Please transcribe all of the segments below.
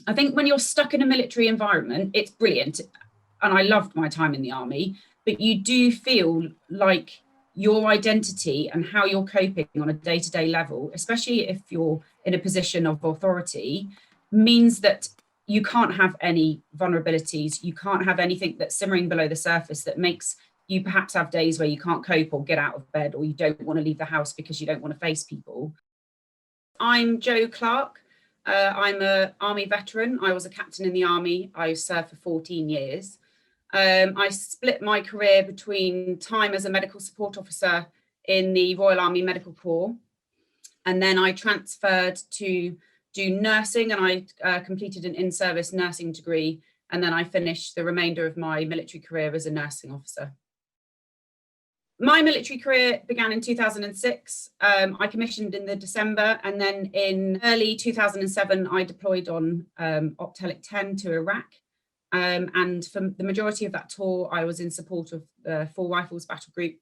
I think when you're stuck in a military environment, it's brilliant. And I loved my time in the army, but you do feel like your identity and how you're coping on a day-to-day level, especially if you're in a position of authority, means that you can't have any vulnerabilities. You can't have anything that's simmering below the surface that makes you perhaps have days where you can't cope or get out of bed, or you don't want to leave the house because you don't want to face people. I'm Jo Clark. I'm an army veteran. I was a captain in the army. I served for 14 years. I split my career between time as a medical support officer in the Royal Army Medical Corps, and then I transferred to do nursing, and I completed an in-service nursing degree, and then I finished the remainder of my military career as a nursing officer. My military career began in 2006. I commissioned in the December, and then in early 2007, I deployed on Optelic 10 to Iraq. And for the majority of that tour, I was in support of the 4 Rifles Battle Group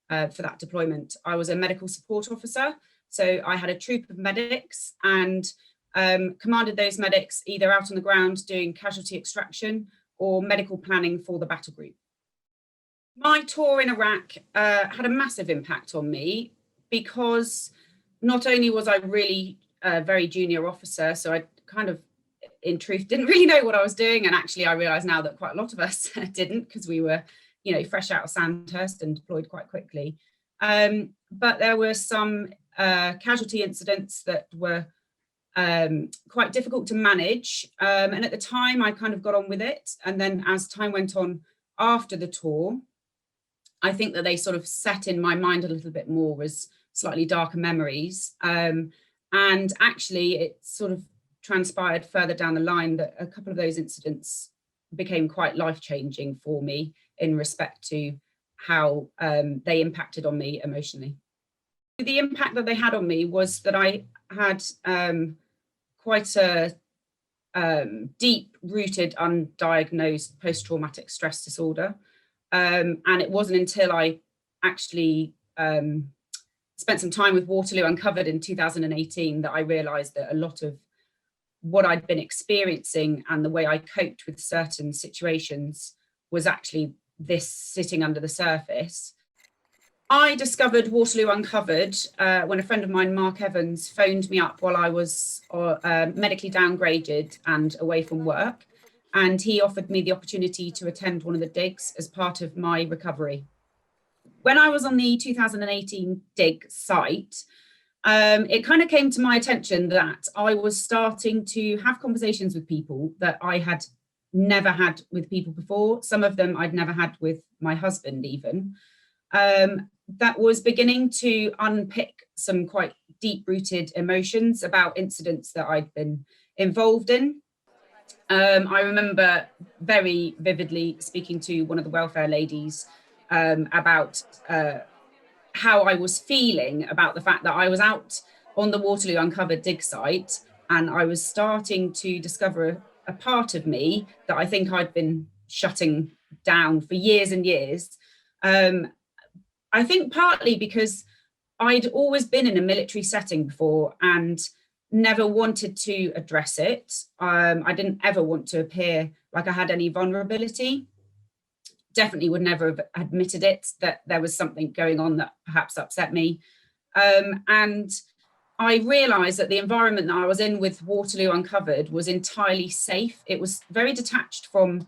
for that deployment. I was a medical support officer, so I had a troop of medics and commanded those medics either out on the ground doing casualty extraction or medical planning for the battle group. My tour in Iraq had a massive impact on me because not only was I really a very junior officer, so I kind of, in truth, didn't really know what I was doing. And actually, I realise now that quite a lot of us didn't, because we were, fresh out of Sandhurst and deployed quite quickly. But there were some casualty incidents that were quite difficult to manage. And at the time, I kind of got on with it. And then as time went on after the tour, I think that they sort of set in my mind a little bit more as slightly darker memories. And actually, it sort of transpired further down the line that a couple of those incidents became quite life-changing for me in respect to how they impacted on me emotionally. The impact that they had on me was that I had quite a deep-rooted, undiagnosed post-traumatic stress disorder. And it wasn't until I actually spent some time with Waterloo Uncovered in 2018 that I realised that a lot of what I'd been experiencing and the way I coped with certain situations was actually this sitting under the surface. I discovered Waterloo Uncovered when a friend of mine, Mark Evans, phoned me up while I was medically downgraded and away from work. And he offered me the opportunity to attend one of the digs as part of my recovery. When I was on the 2018 dig site, it kind of came to my attention that I was starting to have conversations with people that I had never had with people before. Some of them I'd never had with my husband even. That was beginning to unpick some quite deep-rooted emotions about incidents that I'd been involved in. I remember very vividly speaking to one of the welfare ladies about how I was feeling about the fact that I was out on the Waterloo Uncovered dig site and I was starting to discover a part of me that I think I'd been shutting down for years and years. I think partly because I'd always been in a military setting before and never wanted to address it. I didn't ever want to appear like I had any vulnerability. Definitely would never have admitted it, that there was something going on that perhaps upset me. And I realised that the environment that I was in with Waterloo Uncovered was entirely safe. It was very detached from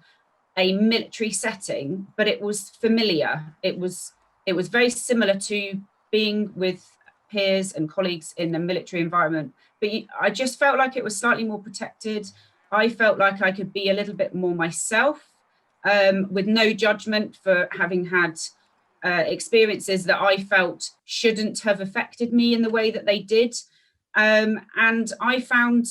a military setting, but it was familiar. It was very similar to being with peers and colleagues in a military environment. But I just felt like it was slightly more protected. I felt like I could be a little bit more myself, with no judgment for having had experiences that I felt shouldn't have affected me in the way that they did. And I found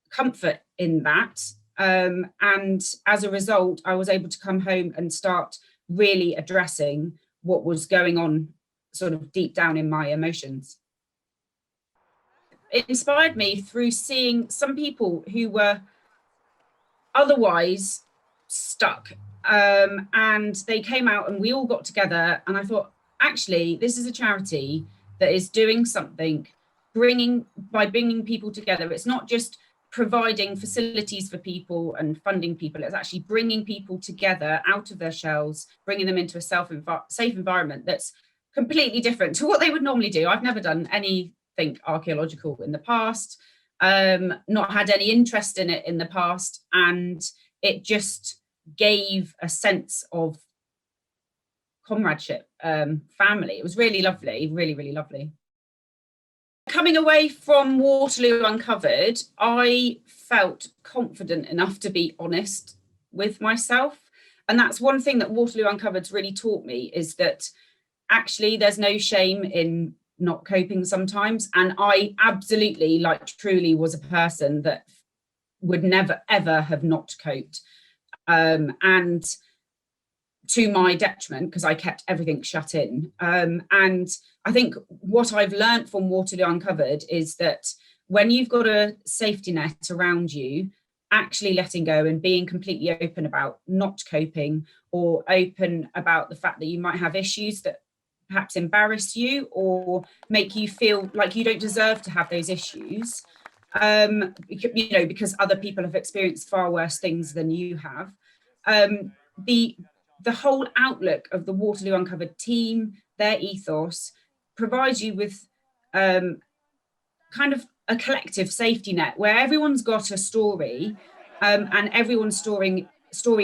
comfort in that. And as a result, I was able to come home and start really addressing what was going on sort of deep down in my emotions. It inspired me through seeing some people who were otherwise stuck, and they came out and we all got together, and I thought, actually, this is a charity that is doing something, bringing people together. It's not just providing facilities for people and funding people. It's actually bringing people together out of their shells, bringing them into a safe environment that's completely different to what they would normally do. I've never done anything archaeological in the past, not had any interest in it in the past, and it just gave a sense of comradeship, family. It was really lovely, really, really lovely. Coming away from Waterloo Uncovered, I felt confident enough to be honest with myself. And that's one thing that Waterloo Uncovered's really taught me, is that actually there's no shame in not coping sometimes. And I absolutely, like, truly was a person that would never, ever have not coped. And to my detriment, because I kept everything shut in. And I think what I've learned from Waterloo Uncovered is that when you've got a safety net around you, actually letting go and being completely open about not coping, or open about the fact that you might have issues that perhaps embarrass you or make you feel like you don't deserve to have those issues, because other people have experienced far worse things than you have. The whole outlook of the Waterloo Uncovered team, their ethos, provides you with kind of a collective safety net where everyone's got a story, and everyone's story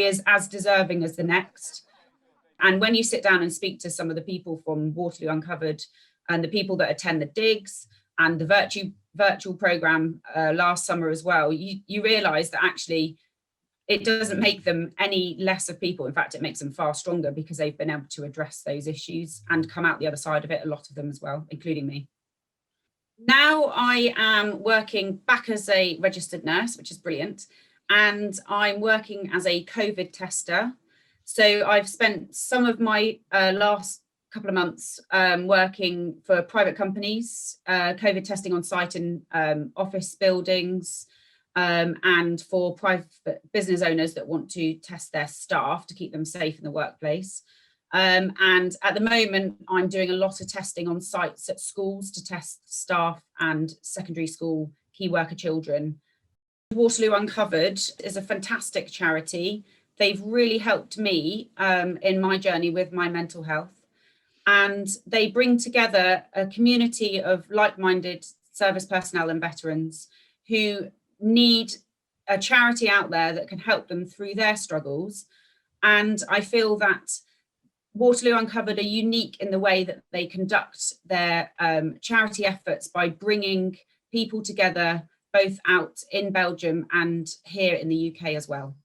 is as deserving as the next. And when you sit down and speak to some of the people from Waterloo Uncovered and the people that attend the digs and the virtual program last summer as well, you realise that actually it doesn't make them any less of people. In fact, it makes them far stronger, because they've been able to address those issues and come out the other side of it, a lot of them as well, including me. Now I am working back as a registered nurse, which is brilliant. And I'm working as a COVID tester. So I've spent some of my last couple of months working for private companies, COVID testing on site in office buildings, and for private business owners that want to test their staff to keep them safe in the workplace. And at the moment, I'm doing a lot of testing on sites at schools to test staff and secondary school key worker children. Waterloo Uncovered is a fantastic charity. They've really helped me in my journey with my mental health. And they bring together a community of like-minded service personnel and veterans who need a charity out there that can help them through their struggles. And I feel that Waterloo Uncovered are unique in the way that they conduct their charity efforts by bringing people together, both out in Belgium and here in the UK as well.